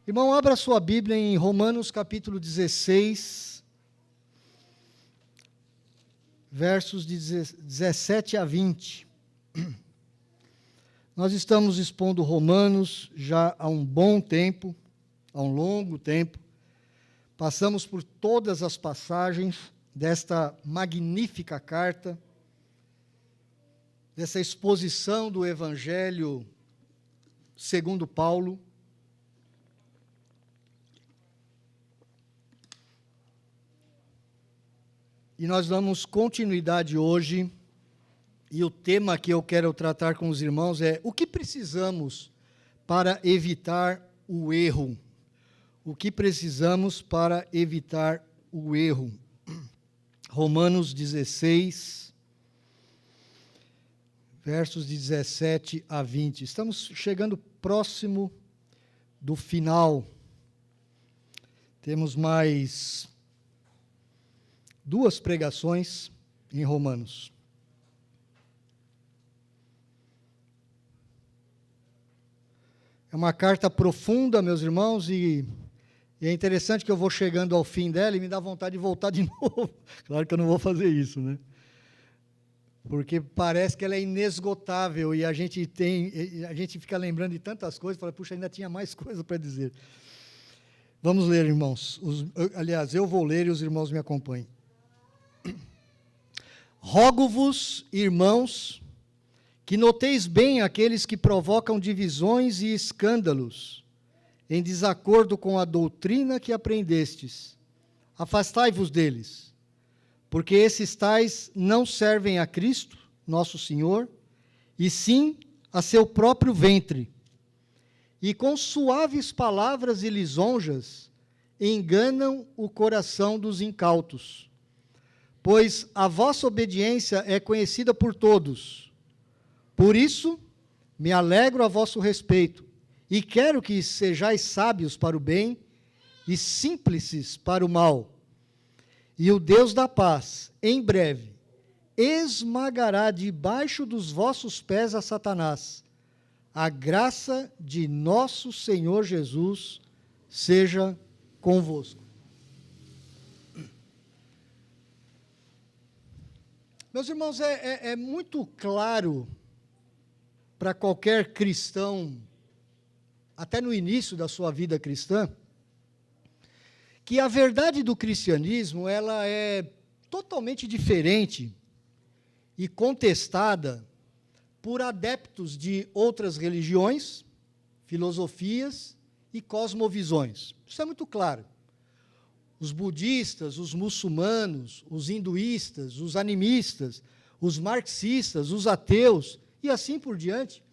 Irmão, abra sua Bíblia em Romanos capítulo 16, versos de 17 a 20. Nós estamos expondo Romanos já há um bom tempo, há um longo tempo. Passamos por todas as passagens desta magnífica carta, dessa exposição do Evangelho segundo Paulo. E nós damos continuidade hoje, e o tema que eu quero tratar com os irmãos é: o que precisamos para evitar o erro? O que precisamos para evitar o erro? Romanos 16, versos de 17 a 20. Estamos chegando próximo do final. Temos mais 2 pregações em Romanos. É uma carta profunda, meus irmãos, e é interessante que eu vou chegando ao fim dela e me dá vontade de voltar de novo. Claro que eu não vou fazer isso, né? Porque parece que ela é inesgotável e a gente fica lembrando de tantas coisas, fala, puxa, ainda tinha mais coisa para dizer. Vamos ler, irmãos. Aliás, eu vou ler e os irmãos me acompanhem. Rogo-vos, irmãos, que noteis bem aqueles que provocam divisões e escândalos, em desacordo com a doutrina que aprendestes. Afastai-vos deles, porque esses tais não servem a Cristo, nosso Senhor, e sim a seu próprio ventre. E com suaves palavras e lisonjas enganam o coração dos incautos. Pois a vossa obediência é conhecida por todos. Por isso, me alegro a vosso respeito, e quero que sejais sábios para o bem e simples para o mal. E o Deus da paz, em breve, esmagará debaixo dos vossos pés a Satanás. A graça de nosso Senhor Jesus seja convosco. Meus irmãos, é muito claro para qualquer cristão, até no início da sua vida cristã, que a verdade do cristianismo ela é totalmente diferente e contestada por adeptos de outras religiões, filosofias e cosmovisões. Isso é muito claro. Os budistas, os muçulmanos, os hinduístas, os animistas, os marxistas, os ateus e assim por diante,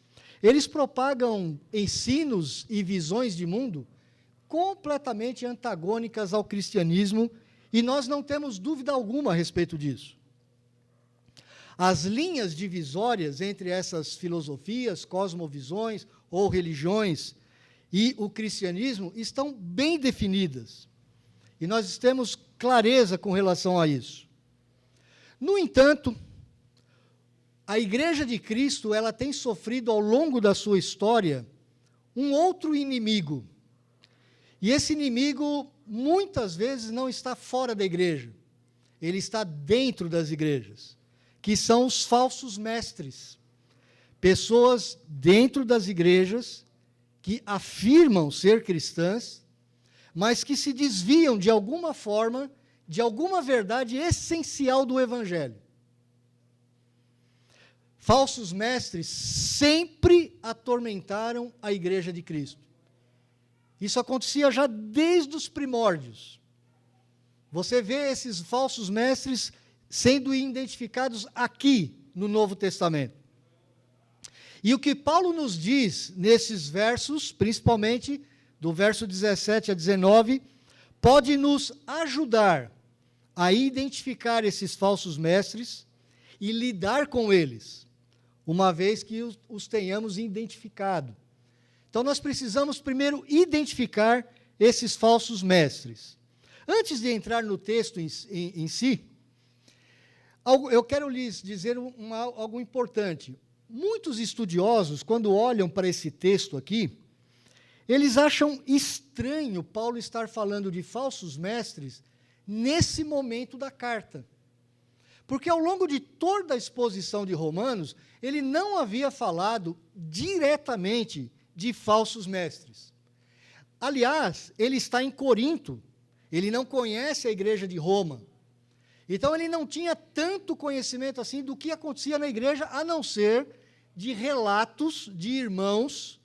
eles propagam ensinos e visões de mundo completamente antagônicas ao cristianismo e nós não temos dúvida alguma a respeito disso. As linhas divisórias entre essas filosofias, cosmovisões ou religiões e o cristianismo estão bem definidas. E nós temos clareza com relação a isso. No entanto, a Igreja de Cristo, ela tem sofrido ao longo da sua história um outro inimigo. E esse inimigo, muitas vezes, não está fora da igreja. Ele está dentro das igrejas, que são os falsos mestres. Pessoas dentro das igrejas que afirmam ser cristãs, mas que se desviam de alguma forma, de alguma verdade essencial do Evangelho. Falsos mestres sempre atormentaram a Igreja de Cristo. Isso acontecia já desde os primórdios. Você vê esses falsos mestres sendo identificados aqui no Novo Testamento. E o que Paulo nos diz nesses versos, principalmente do verso 17 a 19, pode nos ajudar a identificar esses falsos mestres e lidar com eles, uma vez que os tenhamos identificado. Então, nós precisamos primeiro identificar esses falsos mestres. Antes de entrar no texto em si, eu quero lhes dizer algo importante. Muitos estudiosos, quando olham para esse texto aqui, eles acham estranho Paulo estar falando de falsos mestres nesse momento da carta. Porque ao longo de toda a exposição de Romanos, ele não havia falado diretamente de falsos mestres. Aliás, ele está em Corinto, ele não conhece a igreja de Roma. Então ele não tinha tanto conhecimento assim do que acontecia na igreja, a não ser de relatos de irmãos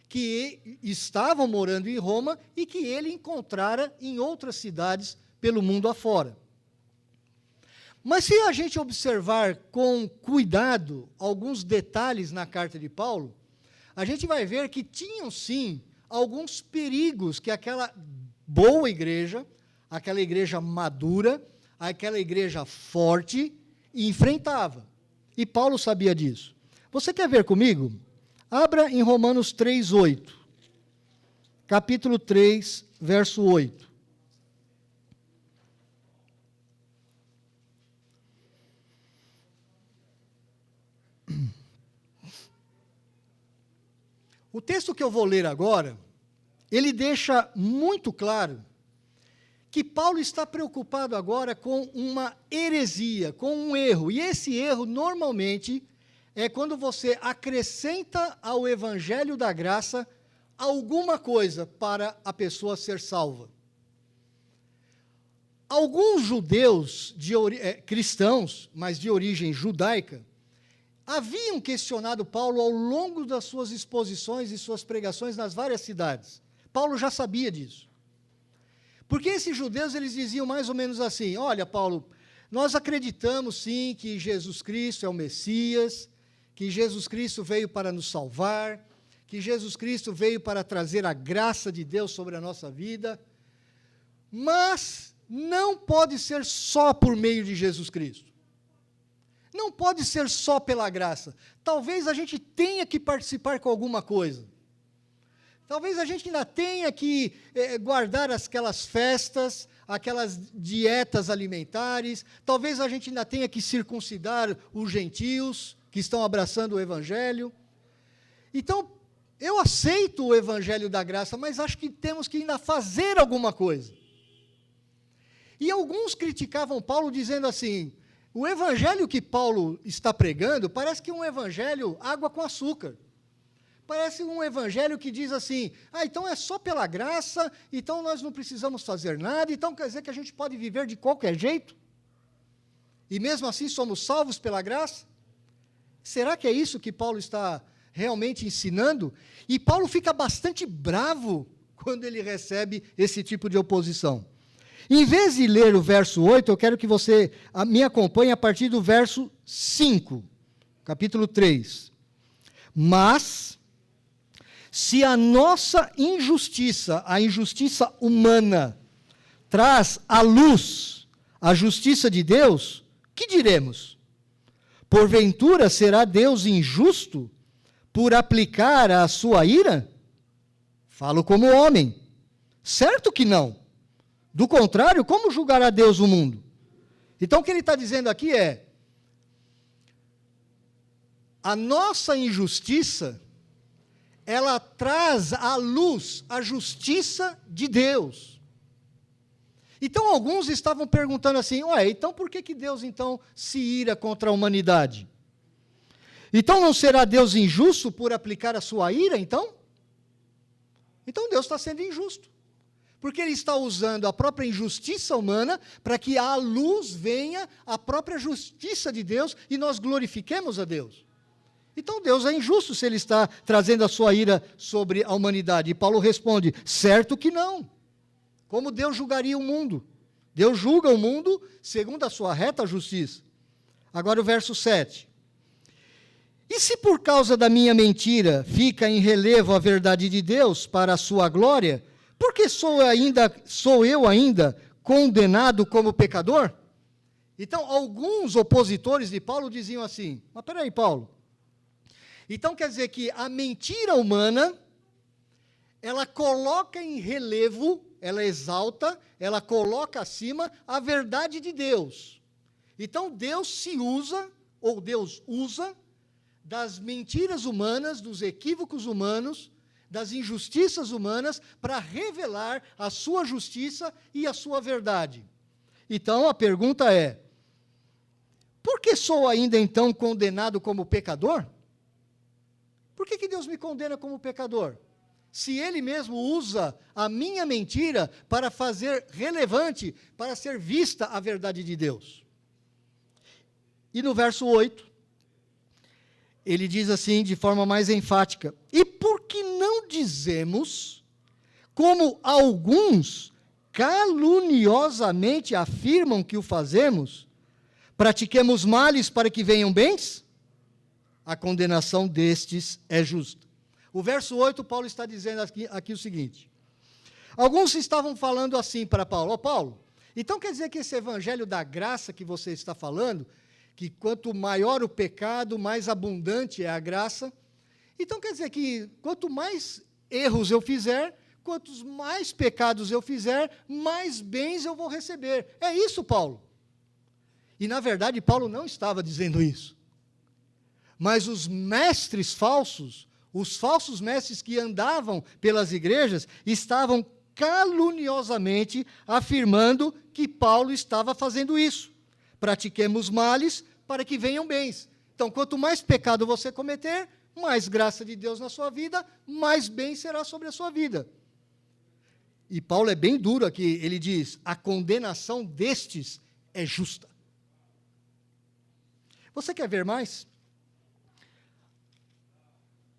que estavam morando em Roma e que ele encontrara em outras cidades pelo mundo afora. Mas se a gente observar com cuidado alguns detalhes na carta de Paulo, a gente vai ver que tinham sim alguns perigos que aquela boa igreja, aquela igreja madura, aquela igreja forte enfrentava. E Paulo sabia disso. Você quer ver comigo? Abra em Romanos 3:8. Capítulo 3, verso 8. O texto que eu vou ler agora, ele deixa muito claro que Paulo está preocupado agora com uma heresia, com um erro. E esse erro, normalmente, é quando você acrescenta ao evangelho da graça alguma coisa para a pessoa ser salva. Alguns judeus, cristãos, mas de origem judaica, haviam questionado Paulo ao longo das suas exposições e suas pregações nas várias cidades. Paulo já sabia disso. Porque esses judeus, eles diziam mais ou menos assim: olha, Paulo, nós acreditamos sim que Jesus Cristo é o Messias, que Jesus Cristo veio para nos salvar, que Jesus Cristo veio para trazer a graça de Deus sobre a nossa vida, mas não pode ser só por meio de Jesus Cristo. Não pode ser só pela graça. Talvez a gente tenha que participar com alguma coisa. Talvez a gente ainda tenha que guardar aquelas festas, aquelas dietas alimentares. Talvez a gente ainda tenha que circuncidar os gentios que estão abraçando o Evangelho. Então, eu aceito o Evangelho da graça, mas acho que temos que ainda fazer alguma coisa. E alguns criticavam Paulo dizendo assim: o evangelho que Paulo está pregando parece que é um evangelho água com açúcar. Parece um evangelho que diz assim: então é só pela graça, então nós não precisamos fazer nada, então quer dizer que a gente pode viver de qualquer jeito? E mesmo assim somos salvos pela graça? Será que é isso que Paulo está realmente ensinando? E Paulo fica bastante bravo quando ele recebe esse tipo de oposição. Em vez de ler o verso 8, eu quero que você me acompanhe a partir do verso 5, capítulo 3. Mas, se a nossa injustiça, a injustiça humana, traz à luz a justiça de Deus, que diremos? Porventura será Deus injusto por aplicar a sua ira? Falo como homem. Certo que não. Do contrário, como julgará Deus o mundo? Então, o que ele está dizendo aqui é: a nossa injustiça, ela traz à luz a justiça de Deus. Então, alguns estavam perguntando assim: então por que Deus então se ira contra a humanidade? Então, não será Deus injusto por aplicar a sua ira, então? Então, Deus está sendo injusto. Porque ele está usando a própria injustiça humana para que à luz venha a própria justiça de Deus e nós glorifiquemos a Deus. Então Deus é injusto se ele está trazendo a sua ira sobre a humanidade. E Paulo responde: certo que não. Como Deus julgaria o mundo? Deus julga o mundo segundo a sua reta justiça. Agora o verso 7. E se por causa da minha mentira fica em relevo a verdade de Deus para a sua glória, por que sou eu ainda condenado como pecador? Então, alguns opositores de Paulo diziam assim: mas peraí, Paulo, então quer dizer que a mentira humana, ela coloca em relevo, ela exalta, ela coloca acima a verdade de Deus. Então, Deus usa das mentiras humanas, dos equívocos humanos, das injustiças humanas para revelar a sua justiça e a sua verdade. Então, a pergunta é: por que sou ainda então condenado como pecador? Por que Deus me condena como pecador? Se Ele mesmo usa a minha mentira para fazer relevante, para ser vista a verdade de Deus. E no verso 8, ele diz assim, de forma mais enfática: e por que não dizemos, como alguns caluniosamente afirmam que o fazemos, pratiquemos males para que venham bens? A condenação destes é justa. O verso 8, Paulo está dizendo aqui o seguinte: alguns estavam falando assim para Paulo: Paulo, então quer dizer que esse evangelho da graça que você está falando, que quanto maior o pecado, mais abundante é a graça, então quer dizer que quanto mais erros eu fizer, quantos mais pecados eu fizer, mais bens eu vou receber. É isso, Paulo? E, na verdade, Paulo não estava dizendo isso. Mas os mestres falsos, os falsos mestres que andavam pelas igrejas, estavam caluniosamente afirmando que Paulo estava fazendo isso. Pratiquemos males para que venham bens. Então, quanto mais pecado você cometer, mais graça de Deus na sua vida, mais bem será sobre a sua vida. E Paulo é bem duro aqui, ele diz: a condenação destes é justa. Você quer ver mais?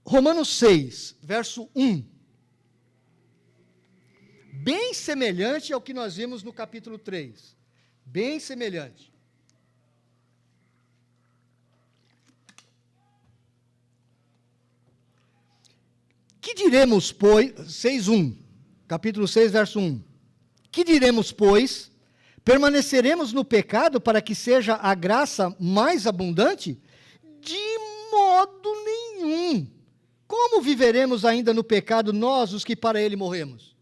Romanos 6, verso 1. Bem semelhante ao que nós vimos no capítulo 3. Bem semelhante. Que diremos, pois, 6:1, capítulo 6, verso 1. Que diremos, pois? Permaneceremos no pecado para que seja a graça mais abundante? De modo nenhum. Como viveremos ainda no pecado nós, os que para ele morremos?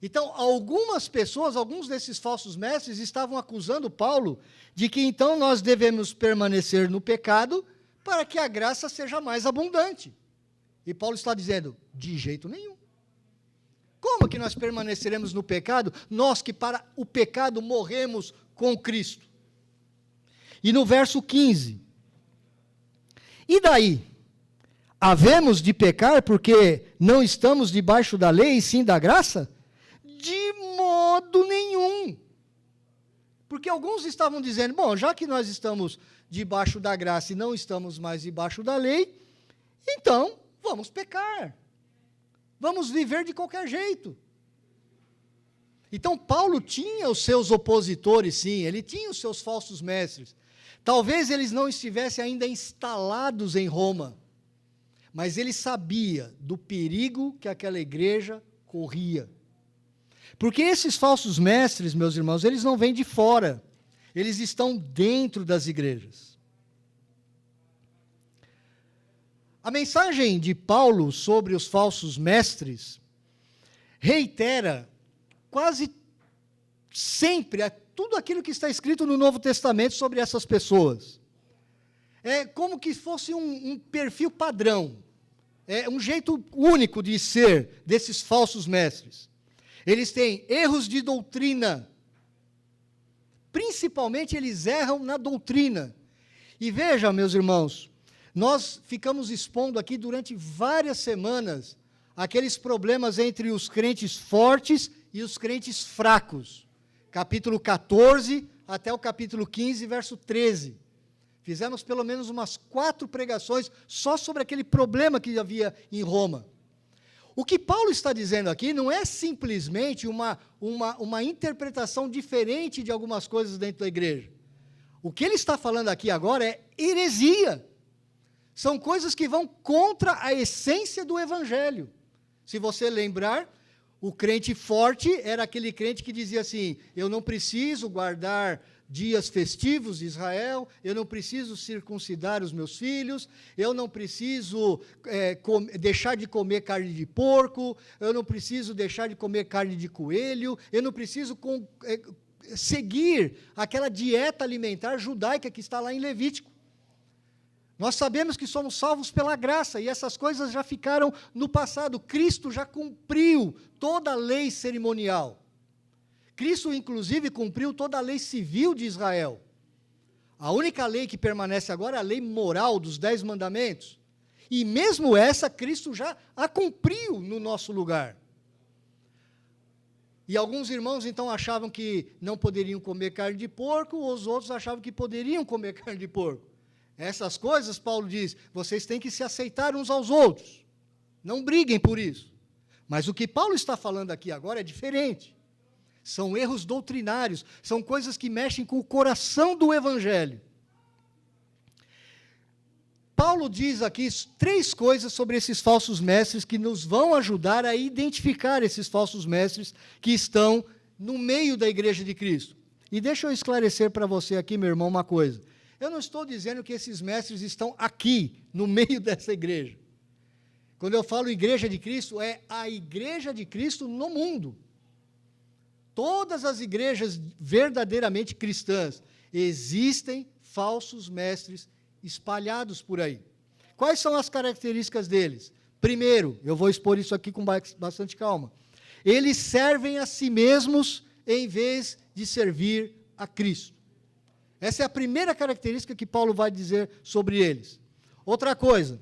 Então, algumas pessoas, alguns desses falsos mestres estavam acusando Paulo de que então nós devemos permanecer no pecado para que a graça seja mais abundante. E Paulo está dizendo: de jeito nenhum. Como que nós permaneceremos no pecado, nós que para o pecado morremos com Cristo? E no verso 15: e daí? Havemos de pecar porque não estamos debaixo da lei e sim da graça? De modo nenhum. Porque alguns estavam dizendo: bom, já que nós estamos debaixo da graça e não estamos mais debaixo da lei, então vamos pecar. Vamos viver de qualquer jeito. Então, Paulo tinha os seus opositores, sim, ele tinha os seus falsos mestres. Talvez eles não estivessem ainda instalados em Roma, mas ele sabia do perigo que aquela igreja corria. Porque esses falsos mestres, meus irmãos, eles não vêm de fora, eles estão dentro das igrejas. A mensagem de Paulo sobre os falsos mestres reitera quase sempre tudo aquilo que está escrito no Novo Testamento sobre essas pessoas. É como que fosse um perfil padrão, um jeito único de ser desses falsos mestres. Eles têm erros de doutrina, principalmente eles erram na doutrina. E veja, meus irmãos, nós ficamos expondo aqui durante várias semanas aqueles problemas entre os crentes fortes e os crentes fracos. Capítulo 14 até o capítulo 15, verso 13. Fizemos pelo menos umas 4 pregações só sobre aquele problema que havia em Roma. O que Paulo está dizendo aqui não é simplesmente uma interpretação diferente de algumas coisas dentro da igreja. O que ele está falando aqui agora é heresia. São coisas que vão contra a essência do evangelho. Se você lembrar, o crente forte era aquele crente que dizia assim: eu não preciso guardar dias festivos de Israel, eu não preciso circuncidar os meus filhos, eu não preciso deixar de comer carne de porco, eu não preciso deixar de comer carne de coelho, eu não preciso seguir aquela dieta alimentar judaica que está lá em Levítico. Nós sabemos que somos salvos pela graça, e essas coisas já ficaram no passado. Cristo já cumpriu toda a lei cerimonial. Cristo, inclusive, cumpriu toda a lei civil de Israel. A única lei que permanece agora é a lei moral dos 10 mandamentos. E mesmo essa, Cristo já a cumpriu no nosso lugar. E alguns irmãos, então, achavam que não poderiam comer carne de porco, os outros achavam que poderiam comer carne de porco. Essas coisas, Paulo diz, vocês têm que se aceitar uns aos outros. Não briguem por isso. Mas o que Paulo está falando aqui agora é diferente. São erros doutrinários, são coisas que mexem com o coração do Evangelho. Paulo diz aqui 3 coisas sobre esses falsos mestres que nos vão ajudar a identificar esses falsos mestres que estão no meio da igreja de Cristo. E deixa eu esclarecer para você aqui, meu irmão, uma coisa. Eu não estou dizendo que esses mestres estão aqui, no meio dessa igreja. Quando eu falo igreja de Cristo, é a igreja de Cristo no mundo. Todas as igrejas verdadeiramente cristãs, existem falsos mestres espalhados por aí. Quais são as características deles? Primeiro, eu vou expor isso aqui com bastante calma. Eles servem a si mesmos em vez de servir a Cristo. Essa é a primeira característica que Paulo vai dizer sobre eles. Outra coisa,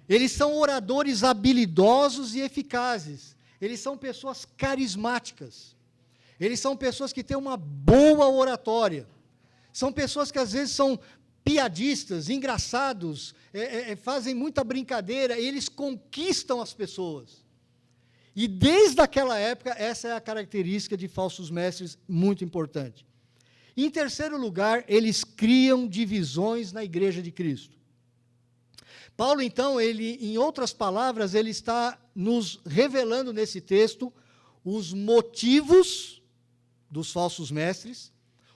eles são oradores habilidosos e eficazes. Eles são pessoas carismáticas. Eles são pessoas que têm uma boa oratória. São pessoas que às vezes são piadistas, engraçados, fazem muita brincadeira, e eles conquistam as pessoas. E desde aquela época, essa é a característica de falsos mestres muito importante. Em terceiro lugar, eles criam divisões na igreja de Cristo. Paulo, então, em outras palavras, ele está nos revelando nesse texto os motivos dos falsos mestres,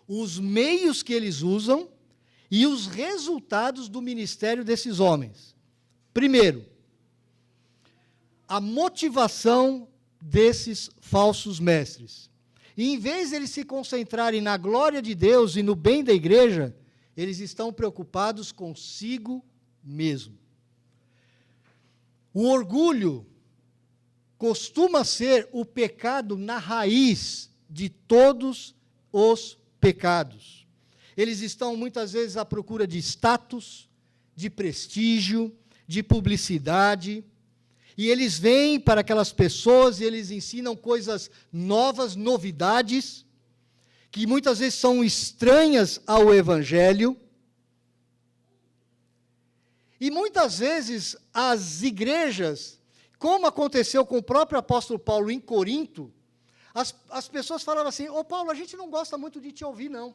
os meios que eles usam e os resultados do ministério desses homens. Primeiro, a motivação desses falsos mestres. E em vez de eles se concentrarem na glória de Deus e no bem da igreja, eles estão preocupados consigo mesmo. O orgulho costuma ser o pecado na raiz de todos os pecados. Eles estão muitas vezes à procura de status, de prestígio, de publicidade, e eles vêm para aquelas pessoas e eles ensinam coisas novas, novidades, que muitas vezes são estranhas ao Evangelho. E muitas vezes as igrejas, como aconteceu com o próprio apóstolo Paulo em Corinto, as pessoas falavam assim, ô Paulo, a gente não gosta muito de te ouvir, não.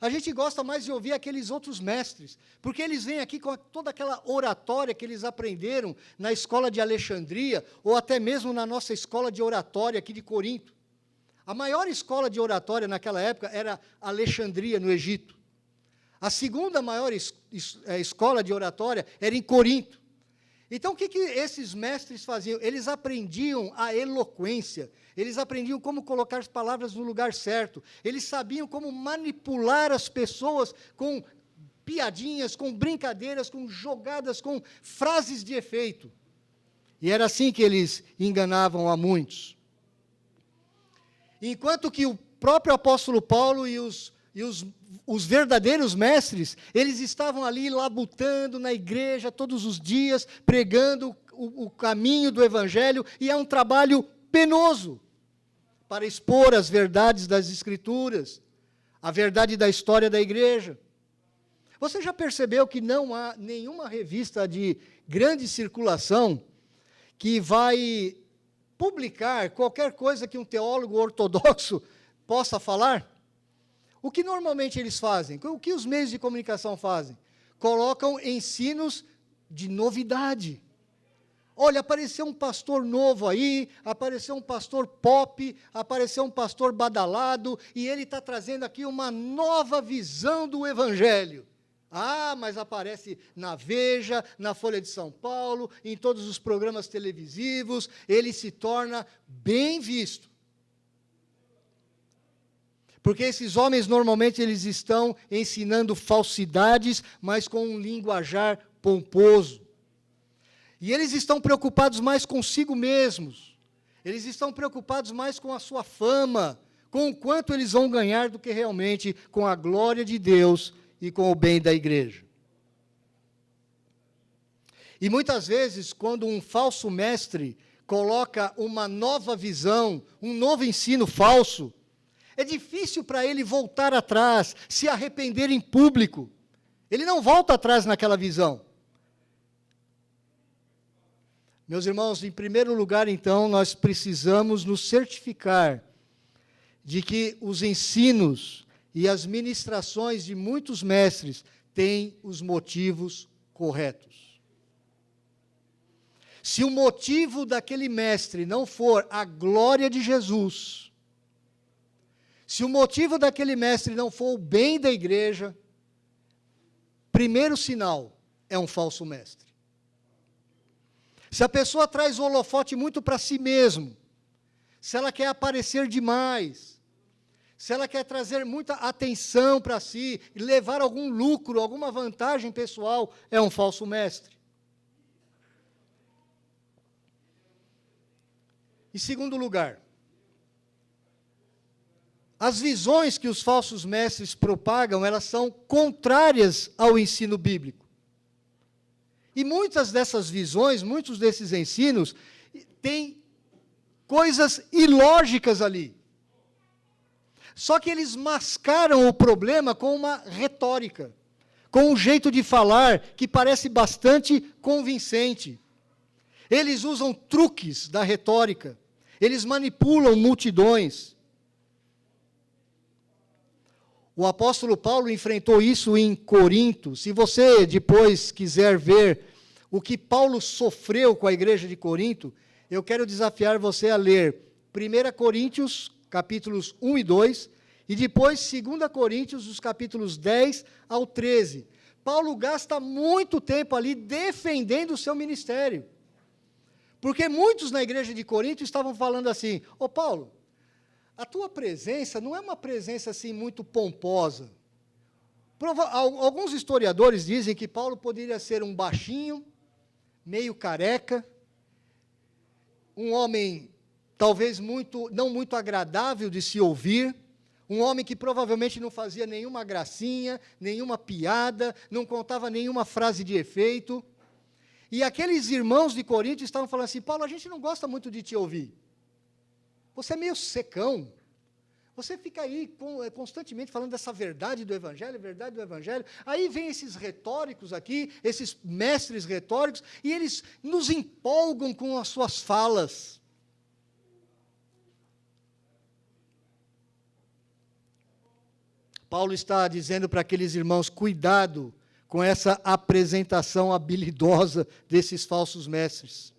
A gente gosta mais de ouvir aqueles outros mestres, porque eles vêm aqui com toda aquela oratória que eles aprenderam na escola de Alexandria, ou até mesmo na nossa escola de oratória aqui de Corinto. A maior escola de oratória naquela época era Alexandria, no Egito. A segunda maior escola de oratória era em Corinto. Então, o que esses mestres faziam? Eles aprendiam a eloquência, eles aprendiam como colocar as palavras no lugar certo, eles sabiam como manipular as pessoas com piadinhas, com brincadeiras, com jogadas, com frases de efeito. E era assim que eles enganavam a muitos. Enquanto que o próprio apóstolo Paulo e os verdadeiros mestres, eles estavam ali labutando na igreja todos os dias, pregando o caminho do Evangelho, e é um trabalho penoso para expor as verdades das Escrituras, a verdade da história da igreja. Você já percebeu que não há nenhuma revista de grande circulação que vai publicar qualquer coisa que um teólogo ortodoxo possa falar? O que normalmente eles fazem? O que os meios de comunicação fazem? Colocam ensinos de novidade. Olha, apareceu um pastor novo aí, apareceu um pastor pop, apareceu um pastor badalado, e ele está trazendo aqui uma nova visão do Evangelho. Ah, mas aparece na Veja, na Folha de São Paulo, em todos os programas televisivos, ele se torna bem visto. Porque esses homens, normalmente, eles estão ensinando falsidades, mas com um linguajar pomposo. E eles estão preocupados mais consigo mesmos. Eles estão preocupados mais com a sua fama, com o quanto eles vão ganhar do que realmente com a glória de Deus e com o bem da igreja. E muitas vezes, quando um falso mestre coloca uma nova visão, um novo ensino falso, é difícil para ele voltar atrás, se arrepender em público. Ele não volta atrás naquela visão. Meus irmãos, em primeiro lugar, então, nós precisamos nos certificar de que os ensinos e as ministrações de muitos mestres têm os motivos corretos. Se o motivo daquele mestre não for a glória de Jesus, se o motivo daquele mestre não for o bem da igreja, primeiro sinal é um falso mestre. Se a pessoa traz o holofote muito para si mesmo, se ela quer aparecer demais, se ela quer trazer muita atenção para si, e levar algum lucro, alguma vantagem pessoal, é um falso mestre. Em segundo lugar, as visões que os falsos mestres propagam, elas são contrárias ao ensino bíblico. E muitas dessas visões, muitos desses ensinos, têm coisas ilógicas ali. Só que eles mascaram o problema com uma retórica, com um jeito de falar que parece bastante convincente. Eles usam truques da retórica, eles manipulam multidões. O apóstolo Paulo enfrentou isso em Corinto. Se você depois quiser ver o que Paulo sofreu com a igreja de Corinto, eu quero desafiar você a ler 1 Coríntios, capítulos 1 e 2, e depois 2 Coríntios, os capítulos 10 ao 13. Paulo gasta muito tempo ali defendendo o seu ministério. Porque muitos na igreja de Corinto estavam falando assim: ô Paulo, a tua presença não é uma presença assim muito pomposa. Alguns historiadores dizem que Paulo poderia ser um baixinho, meio careca, um homem talvez não muito agradável de se ouvir, um homem que provavelmente não fazia nenhuma gracinha, nenhuma piada, não contava nenhuma frase de efeito. E aqueles irmãos de Corinto estavam falando assim: Paulo, a gente não gosta muito de te ouvir. Você é meio secão. Você fica aí constantemente falando dessa verdade do Evangelho, verdade do Evangelho. Aí vem esses retóricos aqui, esses mestres retóricos, e eles nos empolgam com as suas falas. Paulo está dizendo para aqueles irmãos: cuidado com essa apresentação habilidosa desses falsos mestres.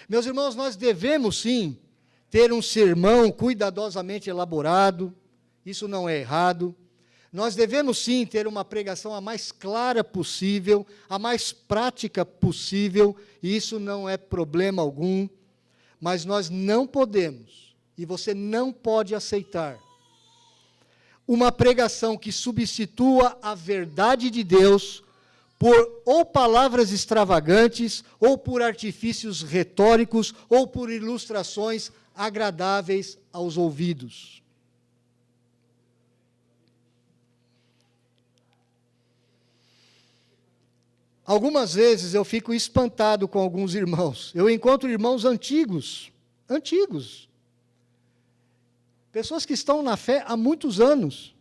Meus irmãos, nós devemos sim ter um sermão cuidadosamente elaborado, isso não é errado. Nós devemos sim ter uma pregação a mais clara possível, a mais prática possível, e isso não é problema algum, mas nós não podemos, e você não pode aceitar, uma pregação que substitua a verdade de Deus por ou palavras extravagantes, ou por artifícios retóricos, ou por ilustrações agradáveis aos ouvidos. Algumas vezes eu fico espantado com alguns irmãos. Eu encontro irmãos antigos, pessoas que estão na fé há muitos anos.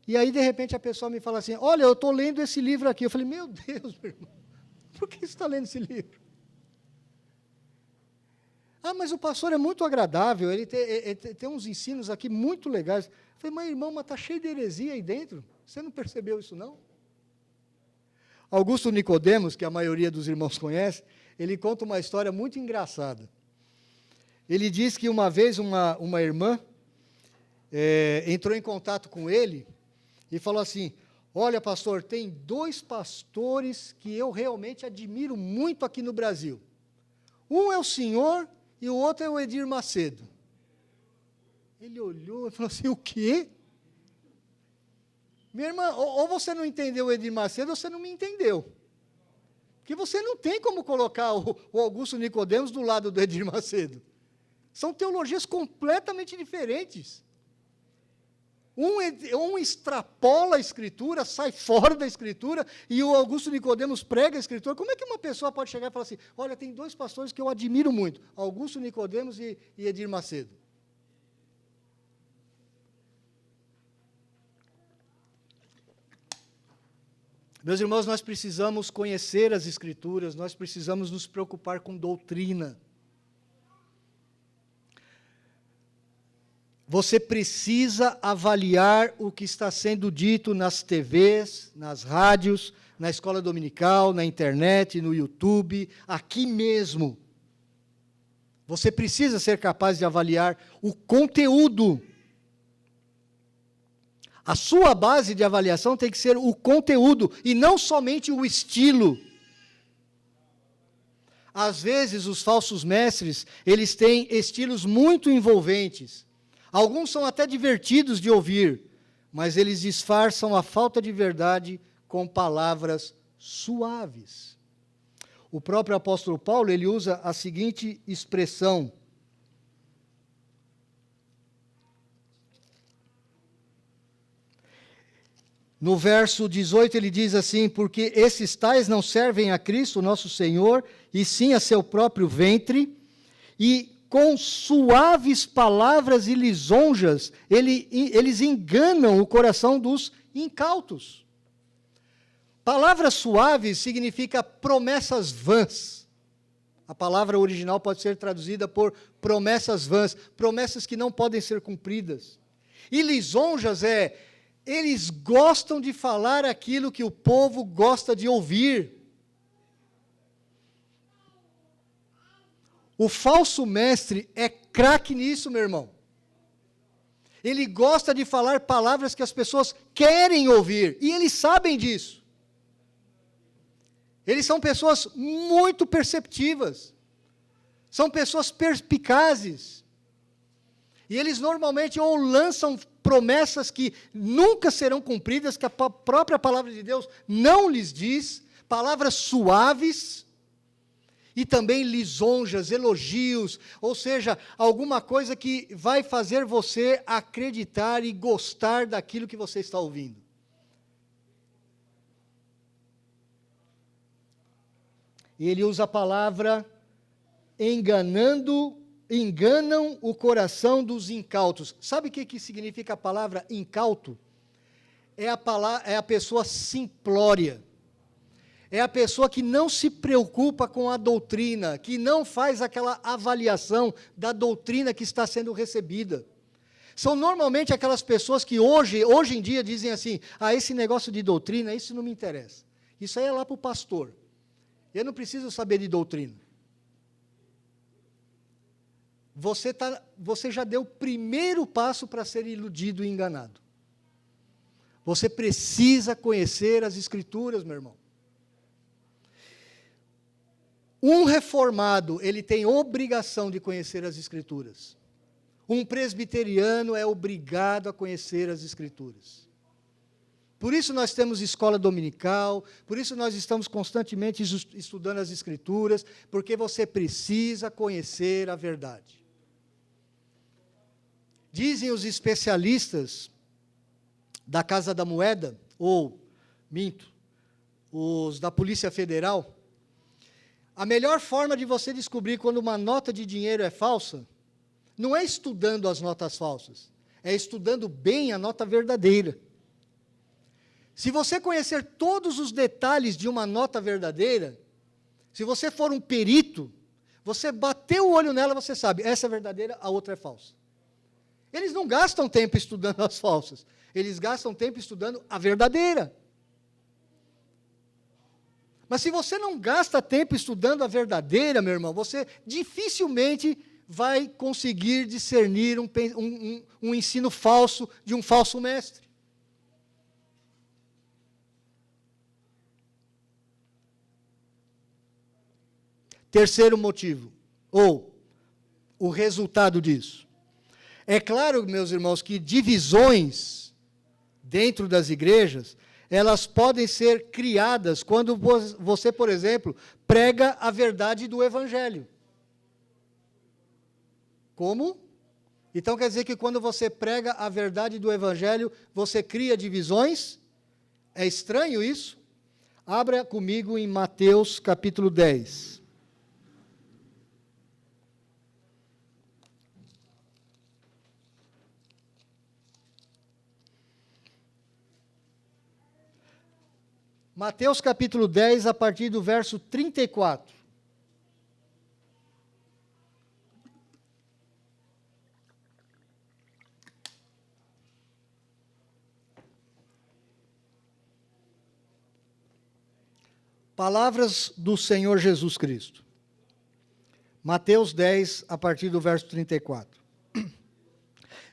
E aí, de repente, a pessoa me fala assim: olha, eu estou lendo esse livro aqui. Eu falei: meu Deus, meu irmão, por que você está lendo esse livro? Ah, mas o pastor é muito agradável, ele tem uns ensinos aqui muito legais. Eu falei: mas irmão, está cheio de heresia aí dentro. Você não percebeu isso, não? Augusto Nicodemos, que a maioria dos irmãos conhece, ele conta uma história muito engraçada. Ele diz que uma vez uma irmã entrou em contato com ele e falou assim: olha, pastor, tem 2 pastores que eu realmente admiro muito aqui no Brasil. Um é o senhor e o outro é o Edir Macedo. Ele olhou e falou assim, o quê? Minha irmã, ou você não entendeu o Edir Macedo, ou você não me entendeu. Porque você não tem como colocar o Augusto Nicodemos do lado do Edir Macedo. São teologias completamente diferentes. Um extrapola a Escritura, sai fora da Escritura, e o Augusto Nicodemos prega a Escritura. Como é que uma pessoa pode chegar e falar assim, olha, tem dois pastores que eu admiro muito, Augusto Nicodemos e Edir Macedo. Meus irmãos, nós precisamos conhecer as Escrituras, nós precisamos nos preocupar com doutrina. Você precisa avaliar o que está sendo dito nas TVs, nas rádios, na escola dominical, na internet, no YouTube, aqui mesmo. Você precisa ser capaz de avaliar o conteúdo. A sua base de avaliação tem que ser o conteúdo e não somente o estilo. Às vezes, os falsos mestres, eles têm estilos muito envolventes. Alguns são até divertidos de ouvir, mas eles disfarçam a falta de verdade com palavras suaves. O próprio apóstolo Paulo, ele usa a seguinte expressão: no verso 18 ele diz assim, porque esses tais não servem a Cristo, nosso Senhor, e sim a seu próprio ventre, e com suaves palavras e lisonjas, eles enganam o coração dos incautos. Palavras suaves significa promessas vãs. A palavra original pode ser traduzida por promessas vãs, promessas que não podem ser cumpridas. E lisonjas eles gostam de falar aquilo que o povo gosta de ouvir. O falso mestre é craque nisso, meu irmão. Ele gosta de falar palavras que as pessoas querem ouvir, e eles sabem disso. Eles são pessoas muito perceptivas, são pessoas perspicazes, e eles normalmente ou lançam promessas que nunca serão cumpridas, que a própria palavra de Deus não lhes diz, palavras suaves, e também lisonjas, elogios, ou seja, alguma coisa que vai fazer você acreditar e gostar daquilo que você está ouvindo. E ele usa a palavra enganam o coração dos incautos. Sabe o que significa a palavra incauto? É a pessoa simplória. É a pessoa que não se preocupa com a doutrina, que não faz aquela avaliação da doutrina que está sendo recebida. São normalmente aquelas pessoas que hoje em dia dizem assim, esse negócio de doutrina, isso não me interessa. Isso aí é lá para o pastor. Eu não preciso saber de doutrina. Você já deu o primeiro passo para ser iludido e enganado. Você precisa conhecer as Escrituras, meu irmão. Um reformado, ele tem obrigação de conhecer as Escrituras. Um presbiteriano é obrigado a conhecer as Escrituras. Por isso nós temos escola dominical, por isso nós estamos constantemente estudando as Escrituras, porque você precisa conhecer a verdade. Dizem os especialistas da Casa da Moeda, os da Polícia Federal, a melhor forma de você descobrir quando uma nota de dinheiro é falsa, não é estudando as notas falsas, é estudando bem a nota verdadeira. Se você conhecer todos os detalhes de uma nota verdadeira, se você for um perito, você bateu o olho nela, você sabe, essa é verdadeira, a outra é falsa. Eles não gastam tempo estudando as falsas, eles gastam tempo estudando a verdadeira. Mas se você não gasta tempo estudando a verdadeira, meu irmão, você dificilmente vai conseguir discernir um ensino falso de um falso mestre. Terceiro motivo, ou o resultado disso, É claro, meus irmãos, que divisões dentro das igrejas, elas podem ser criadas quando você, por exemplo, prega a verdade do Evangelho. Como? Então quer dizer que quando você prega a verdade do Evangelho, você cria divisões? É estranho isso? Abra comigo em Mateus capítulo 10. Mateus capítulo 10, a partir do verso 34. Palavras do Senhor Jesus Cristo. Mateus 10, a partir do verso 34.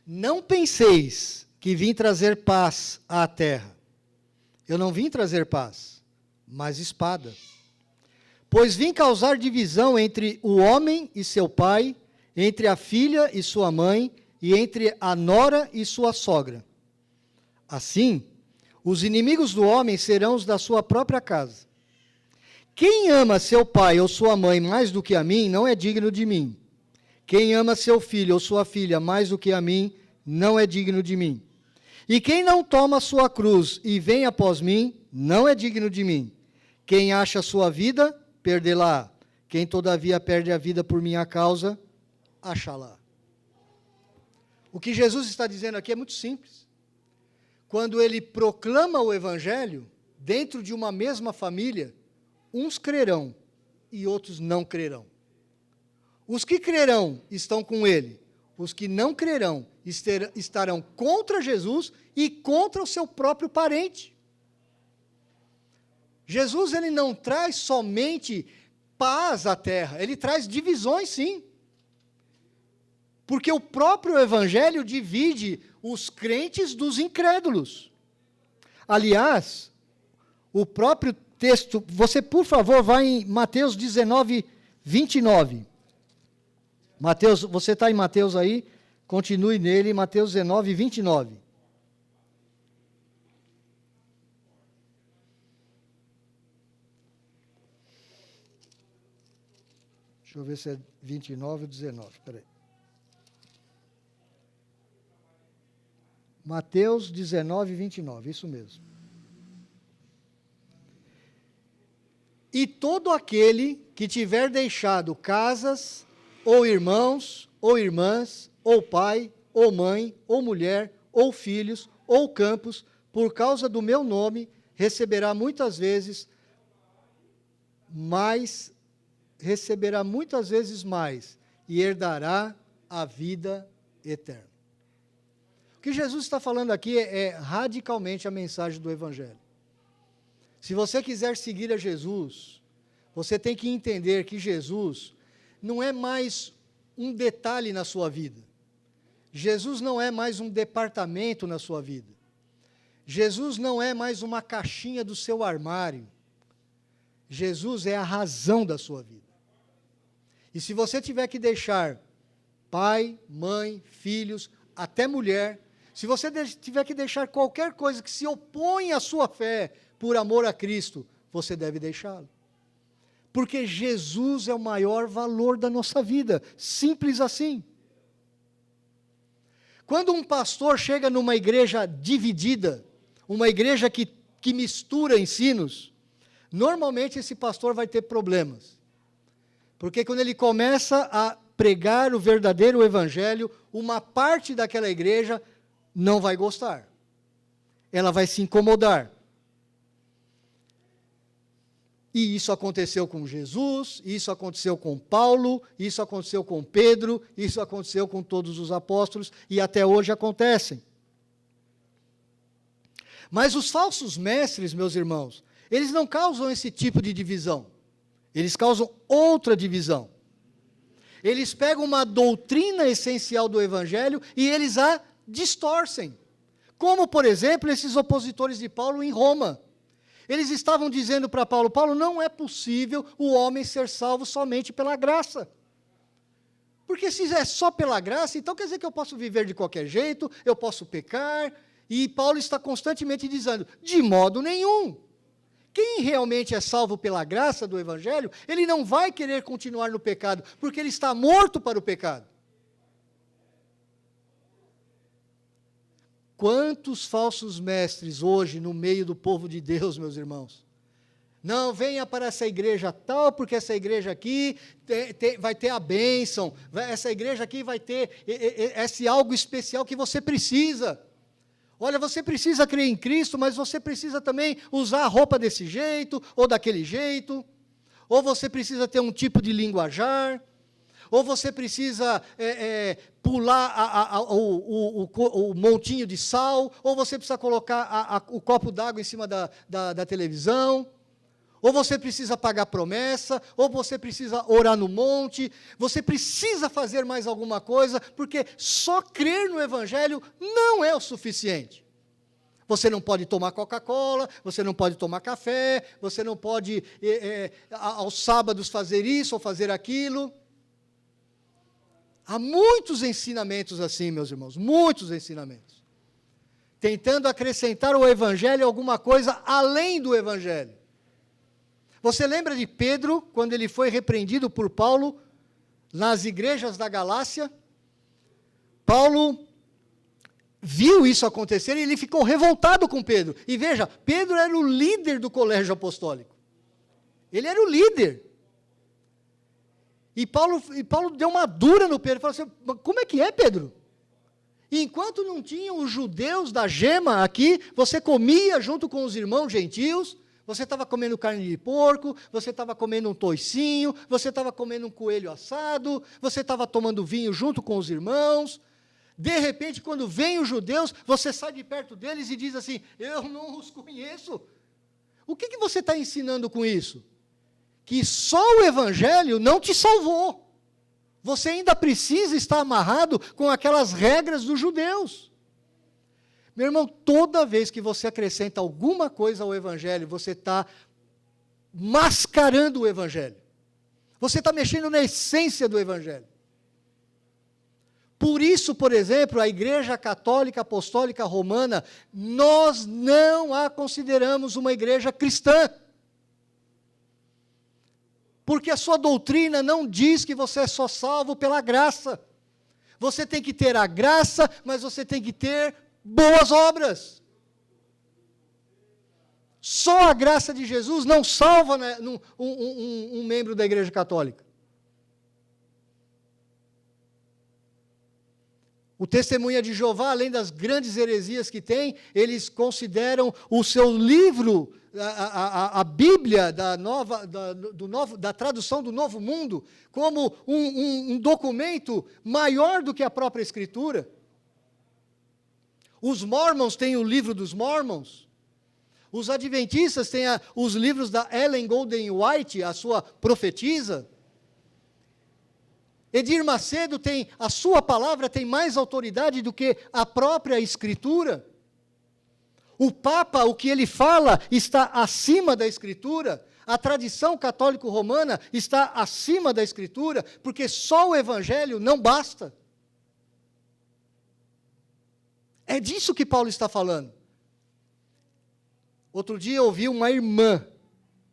Não penseis que vim trazer paz à terra. Eu não vim trazer paz, mas espada. Pois vim causar divisão entre o homem e seu pai, entre a filha e sua mãe, e entre a nora e sua sogra. Assim, os inimigos do homem serão os da sua própria casa. Quem ama seu pai ou sua mãe mais do que a mim, não é digno de mim. Quem ama seu filho ou sua filha mais do que a mim, não é digno de mim. E quem não toma sua cruz e vem após mim, não é digno de mim. Quem acha sua vida, perdê-la. Quem todavia perde a vida por minha causa, achá-la. O que Jesus está dizendo aqui é muito simples. Quando ele proclama o Evangelho, dentro de uma mesma família, uns crerão e outros não crerão. Os que crerão estão com ele. Os que não crerão estarão contra Jesus e contra o seu próprio parente. Jesus, ele não traz somente paz à terra, ele traz divisões, sim. Porque o próprio Evangelho divide os crentes dos incrédulos. Aliás, o próprio texto, você, por favor, vá em Mateus 19, 29. Mateus, você está em Mateus aí? Continue nele, Mateus 19, 29. Deixa eu ver se é 29 ou 19, espera aí. Mateus 19, 29, isso mesmo. E todo aquele que tiver deixado casas, ou irmãos, ou irmãs, ou pai, ou mãe, ou mulher, ou filhos, ou campos, por causa do meu nome, receberá muitas vezes mais, e herdará a vida eterna. O que Jesus está falando aqui é radicalmente a mensagem do Evangelho. Se você quiser seguir a Jesus, você tem que entender que Jesus não é mais um detalhe na sua vida. Jesus não é mais um departamento na sua vida. Jesus não é mais uma caixinha do seu armário. Jesus é a razão da sua vida. E se você tiver que deixar pai, mãe, filhos, até mulher, se você tiver que deixar qualquer coisa que se opõe à sua fé por amor a Cristo, você deve deixá-lo. Porque Jesus é o maior valor da nossa vida, simples assim. Quando um pastor chega numa igreja dividida, uma igreja que mistura ensinos, normalmente esse pastor vai ter problemas. Porque quando ele começa a pregar o verdadeiro evangelho, uma parte daquela igreja não vai gostar. Ela vai se incomodar. E isso aconteceu com Jesus, isso aconteceu com Paulo, isso aconteceu com Pedro, isso aconteceu com todos os apóstolos, e até hoje acontecem. Mas os falsos mestres, meus irmãos, eles não causam esse tipo de divisão. Eles causam outra divisão. Eles pegam uma doutrina essencial do Evangelho e eles a distorcem. Como, por exemplo, esses opositores de Paulo em Roma. Eles estavam dizendo para Paulo, Paulo, não é possível o homem ser salvo somente pela graça. Porque se é só pela graça, então quer dizer que eu posso viver de qualquer jeito, eu posso pecar, e Paulo está constantemente dizendo, de modo nenhum. Quem realmente é salvo pela graça do Evangelho, ele não vai querer continuar no pecado, porque ele está morto para o pecado. Quantos falsos mestres hoje no meio do povo de Deus, meus irmãos? Não, venha para essa igreja tal, porque essa igreja aqui vai ter a bênção, essa igreja aqui vai ter esse algo especial que você precisa. Olha, você precisa crer em Cristo, mas você precisa também usar a roupa desse jeito, ou daquele jeito, ou você precisa ter um tipo de linguajar, ou você precisa pular o montinho de sal, ou você precisa colocar o copo d'água em cima da televisão, ou você precisa pagar promessa, ou você precisa orar no monte, você precisa fazer mais alguma coisa, porque só crer no Evangelho não é o suficiente. Você não pode tomar Coca-Cola, você não pode tomar café, você não pode, aos sábados, fazer isso ou fazer aquilo. Há muitos ensinamentos assim, meus irmãos, muitos ensinamentos. Tentando acrescentar ao Evangelho alguma coisa além do Evangelho. Você lembra de Pedro, quando ele foi repreendido por Paulo, nas igrejas da Galácia? Paulo viu isso acontecer e ele ficou revoltado com Pedro. E veja, Pedro era o líder do colégio apostólico. Ele era o líder. E Paulo deu uma dura no Pedro, falou assim, como é que é, Pedro? Enquanto não tinham os judeus da gema aqui, você comia junto com os irmãos gentios, você estava comendo carne de porco, você estava comendo um toicinho, você estava comendo um coelho assado, você estava tomando vinho junto com os irmãos. De repente, quando vêm os judeus, você sai de perto deles e diz assim, eu não os conheço. O que você está ensinando com isso? Que só o Evangelho não te salvou. Você ainda precisa estar amarrado com aquelas regras dos judeus. Meu irmão, toda vez que você acrescenta alguma coisa ao Evangelho, você está mascarando o Evangelho. Você está mexendo na essência do Evangelho. Por isso, por exemplo, a Igreja Católica Apostólica Romana, nós não a consideramos uma igreja cristã. Porque a sua doutrina não diz que você é só salvo pela graça. Você tem que ter a graça, mas você tem que ter boas obras. Só a graça de Jesus não salva, né, um membro da Igreja Católica. O Testemunha de Jeová, além das grandes heresias que tem, eles consideram o seu livro, a Bíblia da tradução do Novo Mundo, como um documento maior do que a própria Escritura. Os Mormons têm o livro dos Mormons. Os Adventistas têm os livros da Ellen Golden White, a sua profetisa. Edir Macedo tem, a sua palavra tem mais autoridade do que a própria Escritura. O Papa, o que ele fala, está acima da Escritura. A tradição católico-romana está acima da Escritura, porque só o Evangelho não basta. É disso que Paulo está falando. Outro dia eu ouvi uma irmã,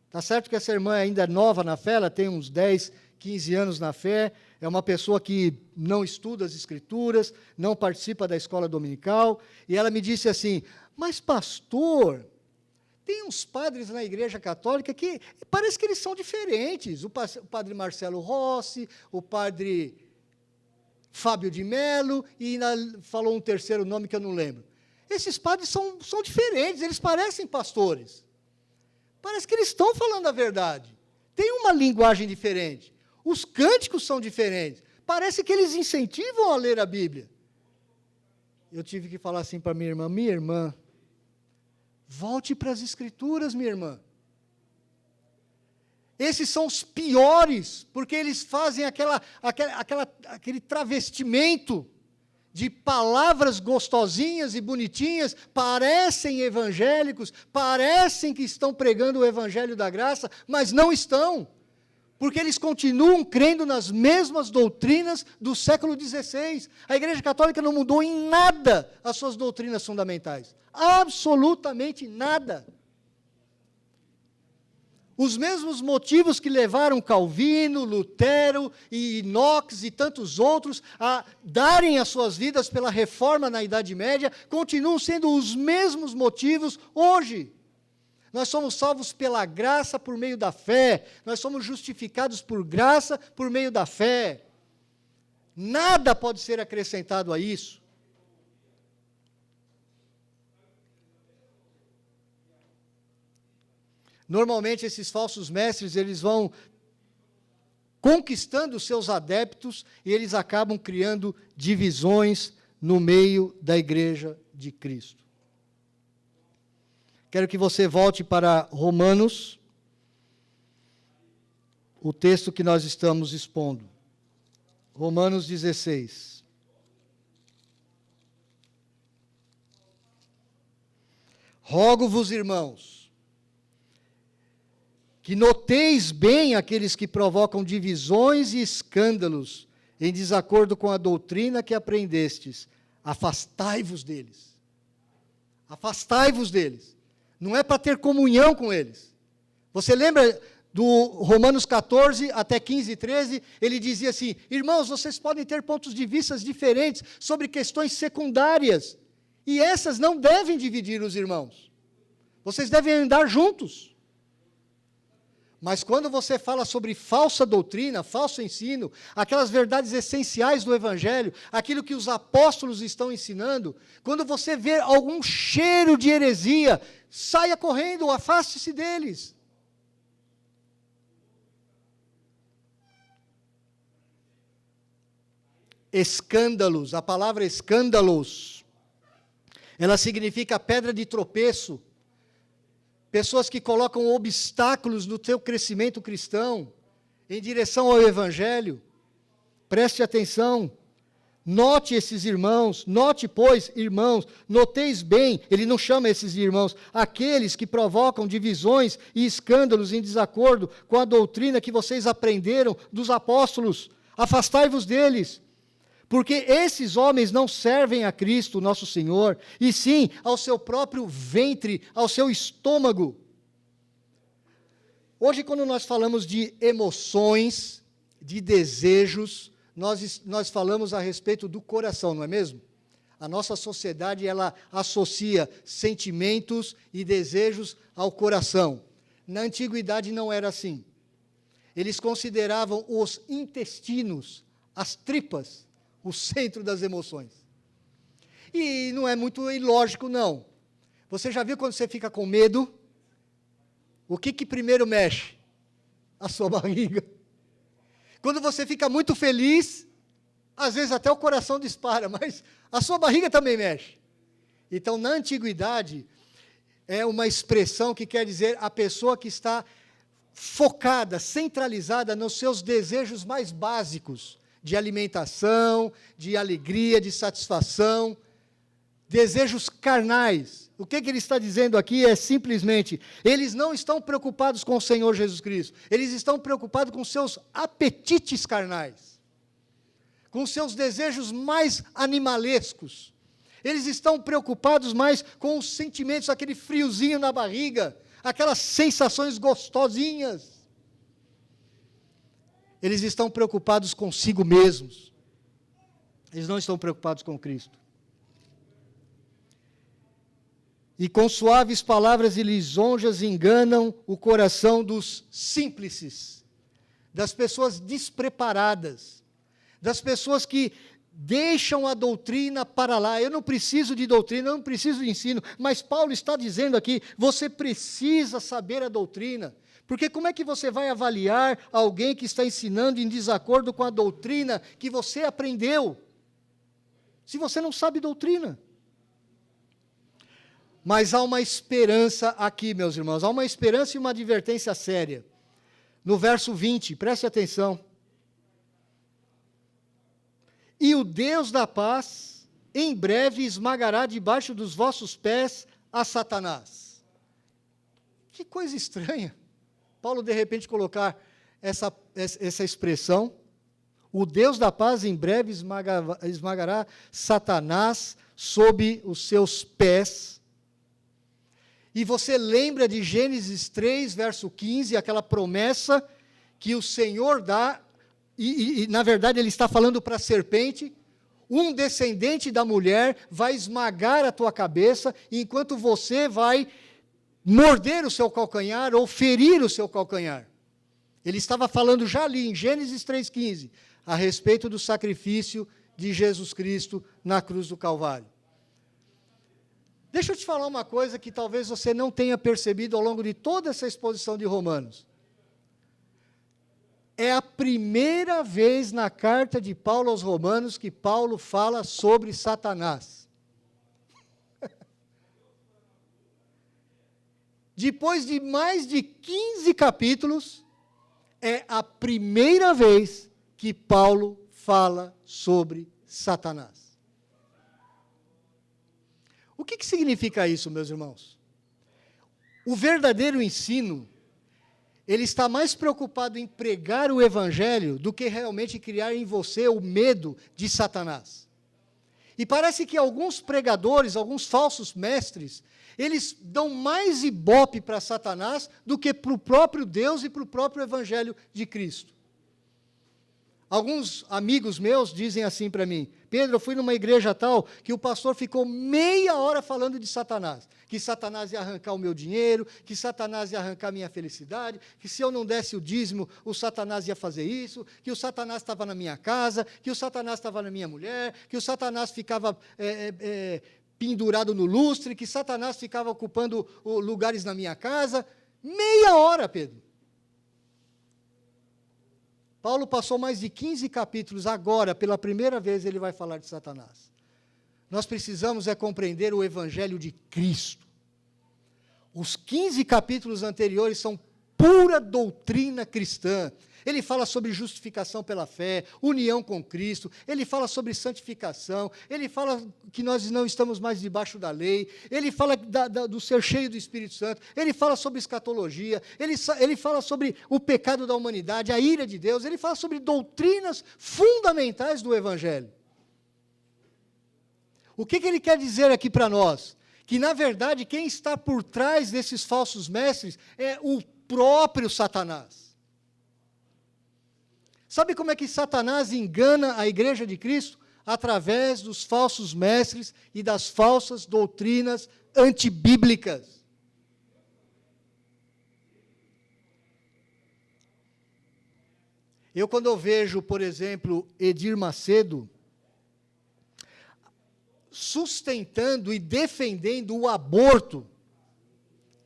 está certo que essa irmã ainda é nova na fé, ela tem uns 10, 15 anos na fé, é uma pessoa que não estuda as Escrituras, não participa da escola dominical, e ela me disse assim, mas pastor, tem uns padres na Igreja Católica que parece que eles são diferentes, o padre Marcelo Rossi, o padre Fábio de Mello, e falou um terceiro nome que eu não lembro. Esses padres são diferentes, eles parecem pastores. Parece que eles estão falando a verdade. Tem uma linguagem diferente. Os cânticos são diferentes. Parece que eles incentivam a ler a Bíblia. Eu tive que falar assim para minha irmã, volte para as Escrituras, minha irmã. Esses são os piores, porque eles fazem aquele travestimento de palavras gostosinhas e bonitinhas, parecem evangélicos, parecem que estão pregando o Evangelho da graça, mas não estão. Porque eles continuam crendo nas mesmas doutrinas do século XVI. A Igreja Católica não mudou em nada as suas doutrinas fundamentais. Absolutamente nada. Os mesmos motivos que levaram Calvino, Lutero e Knox e tantos outros a darem as suas vidas pela reforma na Idade Média, continuam sendo os mesmos motivos hoje. Nós somos salvos pela graça por meio da fé. Nós somos justificados por graça por meio da fé. Nada pode ser acrescentado a isso. Normalmente, esses falsos mestres, eles vão conquistando os seus adeptos e eles acabam criando divisões no meio da igreja de Cristo. Quero que você volte para Romanos, o texto que nós estamos expondo. Romanos 16. Rogo-vos, irmãos, que noteis bem aqueles que provocam divisões e escândalos em desacordo com a doutrina que aprendestes. Afastai-vos deles. Afastai-vos deles. Não é para ter comunhão com eles. Você lembra do Romanos 14 até 15 e 13? Ele dizia assim: irmãos, vocês podem ter pontos de vista diferentes sobre questões secundárias, e essas não devem dividir os irmãos. Vocês devem andar juntos. Mas quando você fala sobre falsa doutrina, falso ensino, aquelas verdades essenciais do Evangelho, aquilo que os apóstolos estão ensinando, quando você vê algum cheiro de heresia, saia correndo, afaste-se deles. Escândalos, a palavra escândalos, ela significa pedra de tropeço. Pessoas que colocam obstáculos no teu crescimento cristão, em direção ao Evangelho. Preste atenção. Note esses irmãos, note, pois, irmãos, noteis bem, ele não chama esses irmãos, aqueles que provocam divisões e escândalos em desacordo com a doutrina que vocês aprenderam dos apóstolos. Afastai-vos deles. Porque esses homens não servem a Cristo, nosso Senhor, e sim ao seu próprio ventre, ao seu estômago. Hoje, quando nós falamos de emoções, de desejos, nós falamos a respeito do coração, não é mesmo? A nossa sociedade, ela associa sentimentos e desejos ao coração. Na antiguidade não era assim. Eles consideravam os intestinos, as tripas, o centro das emoções. E não é muito ilógico, não. Você já viu quando você fica com medo? O que primeiro mexe? A sua barriga. Quando você fica muito feliz, às vezes até o coração dispara, mas a sua barriga também mexe. Então, na antiguidade, é uma expressão que quer dizer a pessoa que está focada, centralizada nos seus desejos mais básicos, de alimentação, de alegria, de satisfação, desejos carnais. O que ele está dizendo aqui é simplesmente, eles não estão preocupados com o Senhor Jesus Cristo, eles estão preocupados com seus apetites carnais, com seus desejos mais animalescos. Eles estão preocupados mais com os sentimentos, aquele friozinho na barriga, aquelas sensações gostosinhas. Eles estão preocupados consigo mesmos. Eles não estão preocupados com Cristo. E com suaves palavras e lisonjas enganam o coração dos simples, das pessoas despreparadas, das pessoas que deixam a doutrina para lá. Eu não preciso de doutrina, eu não preciso de ensino, mas Paulo está dizendo aqui, você precisa saber a doutrina. Porque como é que você vai avaliar alguém que está ensinando em desacordo com a doutrina que você aprendeu, se você não sabe doutrina? Mas há uma esperança aqui, meus irmãos, há uma esperança e uma advertência séria. No verso 20, preste atenção. E o Deus da paz, em breve esmagará debaixo dos vossos pés a Satanás. Que coisa estranha. Paulo, de repente, colocar essa expressão. O Deus da paz em breve esmagará Satanás sob os seus pés. E você lembra de Gênesis 3, verso 15, aquela promessa que o Senhor dá, e na verdade ele está falando para a serpente: um descendente da mulher vai esmagar a tua cabeça, enquanto você vai morder o seu calcanhar ou ferir o seu calcanhar. Ele estava falando já ali em Gênesis 3,15, a respeito do sacrifício de Jesus Cristo na cruz do Calvário. Deixa eu te falar uma coisa que talvez você não tenha percebido ao longo de toda essa exposição de Romanos. É a primeira vez na carta de Paulo aos Romanos que Paulo fala sobre Satanás. Depois de mais de 15 capítulos, é a primeira vez que Paulo fala sobre Satanás. O que significa isso, meus irmãos? O verdadeiro ensino, ele está mais preocupado em pregar o evangelho do que realmente criar em você o medo de Satanás. E parece que alguns pregadores, alguns falsos mestres, eles dão mais ibope para Satanás do que para o próprio Deus e para o próprio evangelho de Cristo. Alguns amigos meus dizem assim para mim: Pedro, eu fui numa igreja tal que o pastor ficou meia hora falando de Satanás, que Satanás ia arrancar o meu dinheiro, que Satanás ia arrancar a minha felicidade, que se eu não desse o dízimo, o Satanás ia fazer isso, que o Satanás estava na minha casa, que o Satanás estava na minha mulher, que o Satanás ficava pendurado no lustre, que Satanás ficava ocupando lugares na minha casa. Meia hora, Pedro. Paulo passou mais de 15 capítulos, agora, pela primeira vez, ele vai falar de Satanás. Nós precisamos compreender o evangelho de Cristo. Os 15 capítulos anteriores são pura doutrina cristã. Ele fala sobre justificação pela fé, união com Cristo, ele fala sobre santificação, ele fala que nós não estamos mais debaixo da lei, ele fala do ser cheio do Espírito Santo, ele fala sobre escatologia, ele fala sobre o pecado da humanidade, a ira de Deus, ele fala sobre doutrinas fundamentais do Evangelho. O que ele quer dizer aqui para nós? Que, na verdade, quem está por trás desses falsos mestres é o próprio Satanás. Sabe como é que Satanás engana a igreja de Cristo? Através dos falsos mestres e das falsas doutrinas antibíblicas. Quando eu vejo, por exemplo, Edir Macedo sustentando e defendendo o aborto,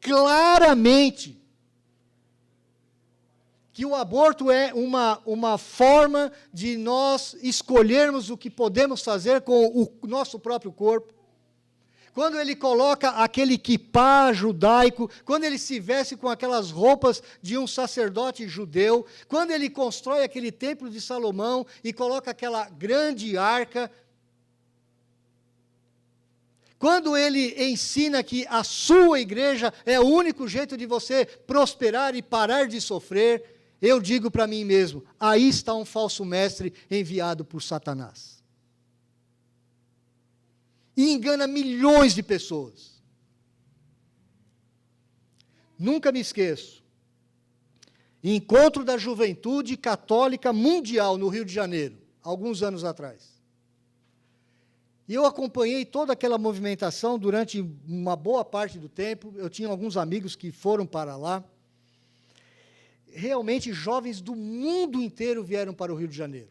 claramente, que o aborto é uma forma de nós escolhermos o que podemos fazer com o nosso próprio corpo. Quando ele coloca aquele quipá judaico, quando ele se veste com aquelas roupas de um sacerdote judeu, quando ele constrói aquele templo de Salomão e coloca aquela grande arca, quando ele ensina que a sua igreja é o único jeito de você prosperar e parar de sofrer, eu digo para mim mesmo: aí está um falso mestre enviado por Satanás. E engana milhões de pessoas. Nunca me esqueço. Encontro da Juventude Católica Mundial no Rio de Janeiro, alguns anos atrás. E eu acompanhei toda aquela movimentação durante uma boa parte do tempo. Eu tinha alguns amigos que foram para lá. Realmente, jovens do mundo inteiro vieram para o Rio de Janeiro.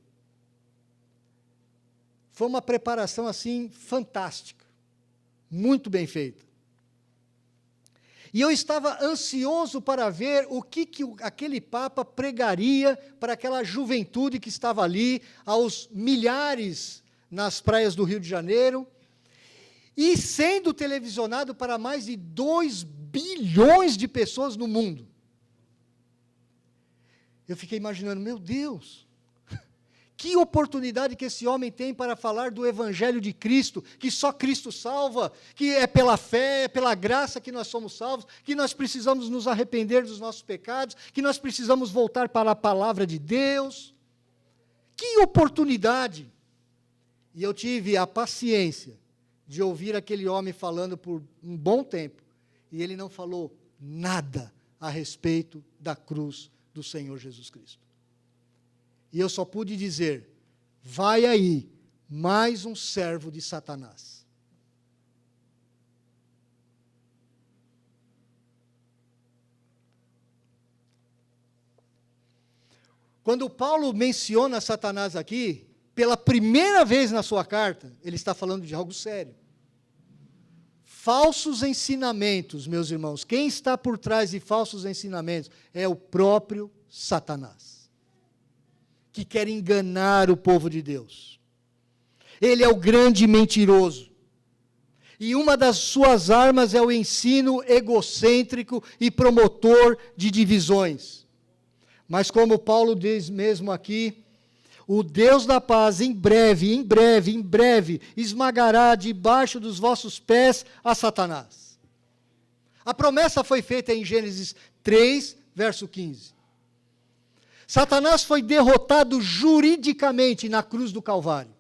Foi uma preparação, assim, fantástica. Muito bem feita. E eu estava ansioso para ver o que aquele Papa pregaria para aquela juventude que estava ali, aos milhares nas praias do Rio de Janeiro, e sendo televisionado para mais de 2 bilhões de pessoas no mundo. Eu fiquei imaginando: meu Deus, Que oportunidade que esse homem tem para falar do Evangelho de Cristo, que só Cristo salva, que é pela fé, é pela graça que nós somos salvos, que nós precisamos nos arrepender dos nossos pecados, que nós precisamos voltar para a palavra de Deus. Que oportunidade! E eu tive a paciência de ouvir aquele homem falando por um bom tempo, e ele não falou nada a respeito da cruz do Senhor Jesus Cristo. E eu só pude dizer, vai aí, mais um servo de Satanás. Quando Paulo menciona Satanás aqui, pela primeira vez na sua carta, ele está falando de algo sério. Falsos ensinamentos, meus irmãos. Quem está por trás de falsos ensinamentos é o próprio Satanás, que quer enganar o povo de Deus. Ele é o grande mentiroso. E uma das suas armas é o ensino egocêntrico e promotor de divisões. Mas como Paulo diz mesmo aqui, o Deus da paz, em breve, esmagará debaixo dos vossos pés a Satanás. A promessa foi feita em Gênesis 3, verso 15. Satanás foi derrotado juridicamente na cruz do Calvário.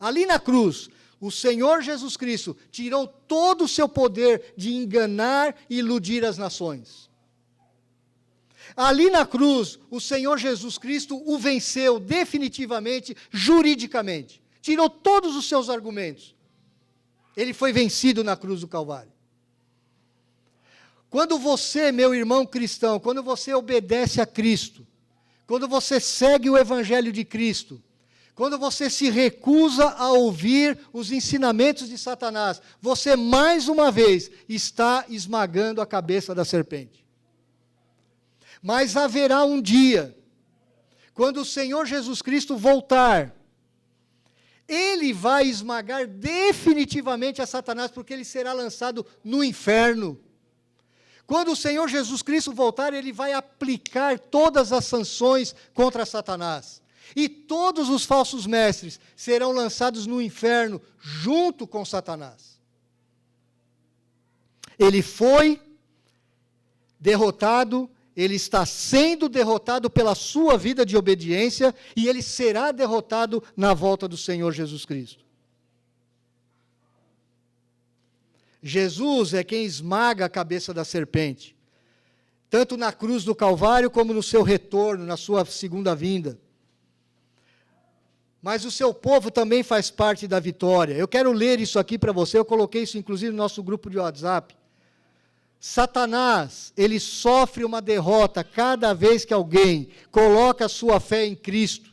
Ali na cruz, o Senhor Jesus Cristo tirou todo o seu poder de enganar e iludir as nações. Ali na cruz, o Senhor Jesus Cristo o venceu definitivamente, juridicamente. Tirou todos os seus argumentos. Ele foi vencido na cruz do Calvário. Quando você, meu irmão cristão, quando você obedece a Cristo, quando você segue o Evangelho de Cristo, quando você se recusa a ouvir os ensinamentos de Satanás, você mais uma vez está esmagando a cabeça da serpente. Mas haverá um dia, quando o Senhor Jesus Cristo voltar, Ele vai esmagar definitivamente a Satanás, porque ele será lançado no inferno. Quando o Senhor Jesus Cristo voltar, Ele vai aplicar todas as sanções contra Satanás. E todos os falsos mestres serão lançados no inferno, junto com Satanás. Ele foi derrotado, ele está sendo derrotado pela sua vida de obediência, e ele será derrotado na volta do Senhor Jesus Cristo. Jesus é quem esmaga a cabeça da serpente, tanto na cruz do Calvário, como no seu retorno, na sua segunda vinda. Mas o seu povo também faz parte da vitória. Eu quero ler isso aqui para você, eu coloquei isso inclusive no nosso grupo de WhatsApp. Satanás, ele sofre uma derrota cada vez que alguém coloca a sua fé em Cristo.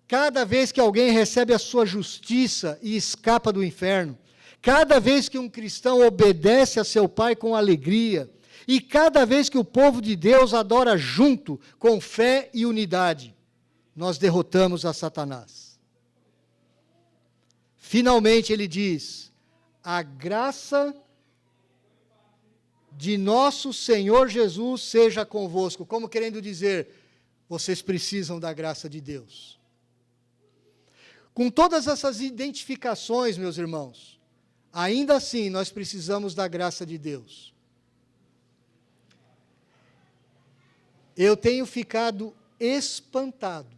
Cada vez que alguém recebe a sua justiça e escapa do inferno. Cada vez que um cristão obedece a seu Pai com alegria. E cada vez que o povo de Deus adora junto, com fé e unidade, nós derrotamos a Satanás. Finalmente ele diz, a graça de nosso Senhor Jesus seja convosco, como querendo dizer, vocês precisam da graça de Deus. Com todas essas identificações, meus irmãos, ainda assim nós precisamos da graça de Deus. Eu tenho ficado espantado,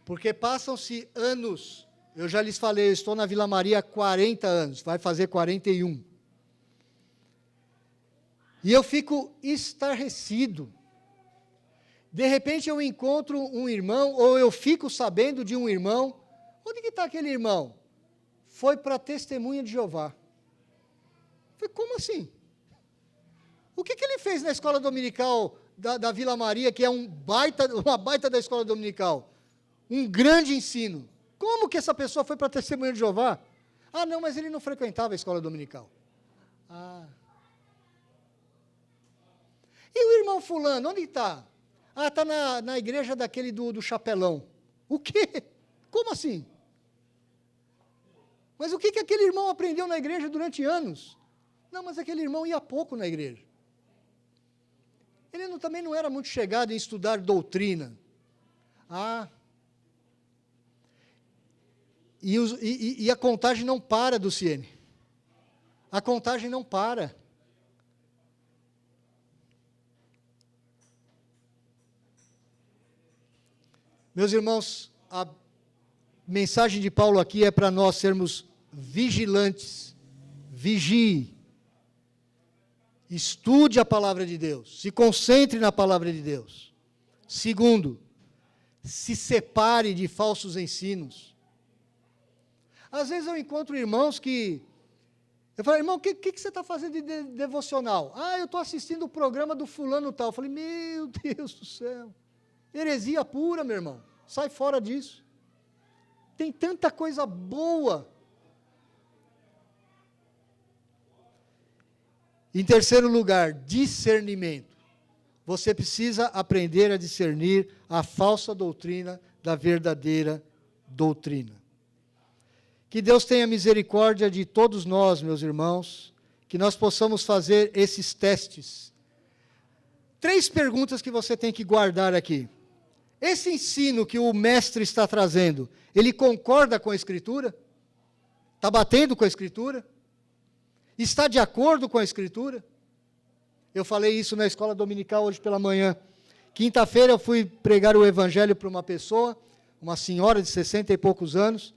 porque passam-se anos. Eu já lhes falei, eu estou na Vila Maria há 40 anos, vai fazer 41. E eu fico estarrecido. De repente eu encontro um irmão, ou eu fico sabendo de um irmão. Onde que está aquele irmão? Foi para a Testemunha de Jeová. Eu falei, como assim? O que ele fez na escola dominical da Vila Maria, que é uma baita da escola dominical? Um grande ensino. Como que essa pessoa foi para a Testemunha de Jeová? Ah, não, mas ele não frequentava a escola dominical. Ah. E o irmão fulano, onde está? Ah, está na igreja daquele do chapelão. O quê? Como assim? Mas o que aquele irmão aprendeu na igreja durante anos? Não, mas aquele irmão ia pouco na igreja. Ele também não era muito chegado em estudar doutrina. E a contagem não para do Siene. A contagem não para. Meus irmãos, a mensagem de Paulo aqui é para nós sermos vigilantes. Vigie. Estude a palavra de Deus. Se concentre na palavra de Deus. Segundo, se separe de falsos ensinos. Às vezes eu encontro irmãos que... Eu falo, irmão, o que você está fazendo de devocional? Eu estou assistindo o programa do fulano tal. Eu falei, meu Deus do céu. Heresia pura, meu irmão. Sai fora disso. Tem tanta coisa boa. Em terceiro lugar, discernimento. Você precisa aprender a discernir a falsa doutrina da verdadeira doutrina. Que Deus tenha misericórdia de todos nós, meus irmãos, que nós possamos fazer esses testes. 3 perguntas que você tem que guardar aqui. Esse ensino que o mestre está trazendo, ele concorda com a Escritura? Está batendo com a Escritura? Está de acordo com a Escritura? Eu falei isso na escola dominical hoje pela manhã. Quinta-feira eu fui pregar o Evangelho para uma pessoa, uma senhora de 60 e poucos anos,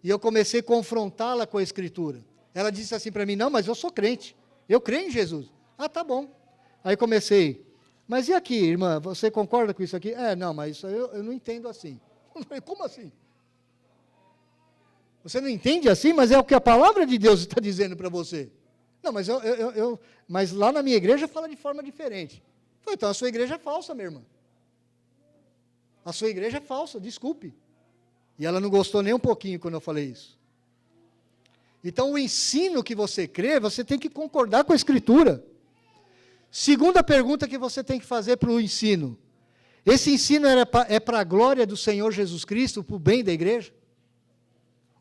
e eu comecei a confrontá-la com a Escritura. Ela disse assim para mim, não, mas eu sou crente, eu creio em Jesus. Tá bom. Aí comecei, mas e aqui, irmã, você concorda com isso aqui? Não, mas isso eu não entendo assim. Eu falei, como assim? Você não entende assim, mas é o que a palavra de Deus está dizendo para você. Não, mas mas lá na minha igreja fala de forma diferente. Eu falei, então a sua igreja é falsa, minha irmã. A sua igreja é falsa, desculpe. E ela não gostou nem um pouquinho quando eu falei isso. Então, o ensino que você crê, você tem que concordar com a Escritura. Segunda pergunta que você tem que fazer para o ensino. Esse ensino é para a glória do Senhor Jesus Cristo, para o bem da igreja?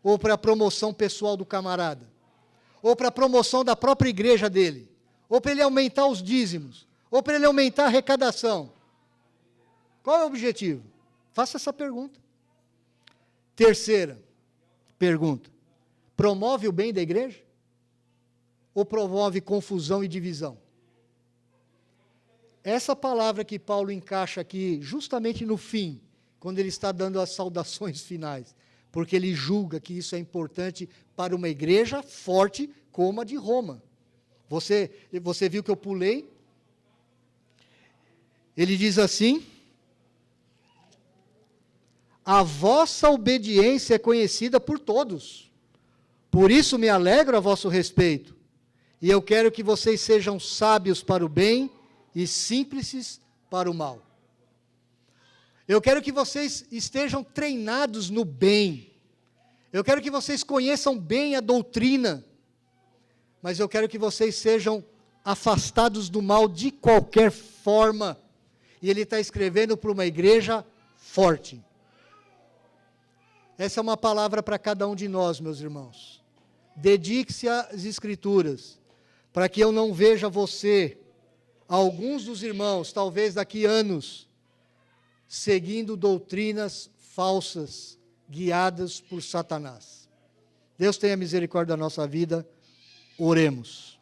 Ou para a promoção pessoal do camarada? Ou para a promoção da própria igreja dele? Ou para ele aumentar os dízimos? Ou para ele aumentar a arrecadação? Qual é o objetivo? Faça essa pergunta. Terceira pergunta. Promove o bem da igreja? Ou promove confusão e divisão? Essa palavra que Paulo encaixa aqui, justamente no fim, quando ele está dando as saudações finais, porque ele julga que isso é importante para uma igreja forte como a de Roma. Você viu que eu pulei? Ele diz assim, a vossa obediência é conhecida por todos, por isso me alegro a vosso respeito, e eu quero que vocês sejam sábios para o bem e simples para o mal. Eu quero que vocês estejam treinados no bem. Eu quero que vocês conheçam bem a doutrina. Mas eu quero que vocês sejam afastados do mal de qualquer forma. E ele está escrevendo para uma igreja forte. Essa é uma palavra para cada um de nós, meus irmãos. Dedique-se às Escrituras, para que eu não veja você, alguns dos irmãos, talvez daqui a anos, seguindo doutrinas falsas, guiadas por Satanás. Deus tenha misericórdia da nossa vida, oremos.